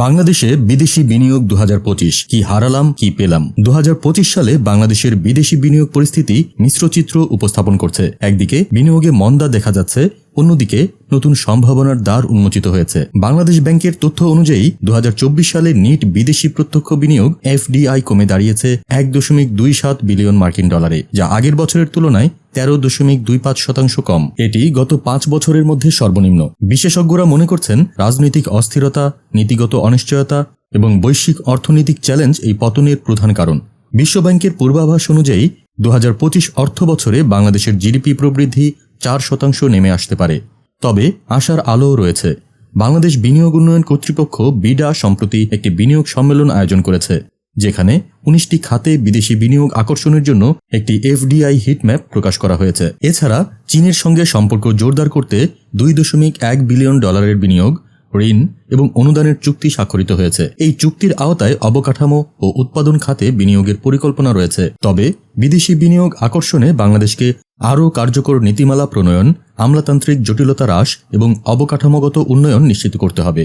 বাংলাদেশে বিদেশি বিনিয়োগ 2025 কি হারালাম কি পেলাম। 2025 সালে বাংলাদেশের বিদেশি বিনিয়োগ পরিস্থিতি মিশ্র চিত্র উপস্থাপন করছে। একদিকে বিনিয়োগে মন্দা দেখা যাচ্ছে, অন্যদিকে নতুন সম্ভাবনার দ্বার উন্মোচিত হয়েছে। বাংলাদেশ ব্যাংকের তথ্য অনুযায়ী 2024 সালে নিট বিদেশি প্রত্যক্ষ বিনিয়োগ এফডিআই কমে দাঁড়িয়েছে 1.27 বিলিয়ন মার্কিন ডলারে, যা আগের বছরের তুলনায় 13.25% কম। এটি গত 5 বছরের মধ্যে সর্বনিম্ন। বিশেষজ্ঞরা মনে করছেন রাজনৈতিক অস্থিরতা, নীতিগত অনিশ্চয়তা এবং বৈশ্বিক অর্থনৈতিক চ্যালেঞ্জ এই পতনের প্রধান কারণ। বিশ্বব্যাংকের পূর্বাভাস অনুযায়ী 2025 অর্থ বছরে বাংলাদেশের জিডিপি প্রবৃদ্ধি 4% নেমে আসতে পারে। তবে আশার আলোও রয়েছে। বাংলাদেশ বিনিয়োগ উন্নয়ন কর্তৃপক্ষ বিডা সম্প্রতি একটি বিনিয়োগ সম্মেলন আয়োজন করেছে, যেখানে 19টি খাতে বিদেশি বিনিয়োগ আকর্ষণের জন্য একটি এফডিআই হিটম্যাপ প্রকাশ করা হয়েছে। এছাড়া চীনের সঙ্গে সম্পর্ক জোরদার করতে 2.1 বিলিয়ন ডলারের বিনিয়োগ, ঋণ এবং অনুদানের চুক্তি স্বাক্ষরিত হয়েছে। এই চুক্তির আওতায় অবকাঠামো ও উৎপাদন খাতে বিনিয়োগের পরিকল্পনা রয়েছে। তবে বিদেশি বিনিয়োগ আকর্ষণে বাংলাদেশকে আরও কার্যকর নীতিমালা প্রণয়ন, আমলাতান্ত্রিক জটিলতা হ্রাস এবং অবকাঠামোগত উন্নয়ন নিশ্চিত করতে হবে।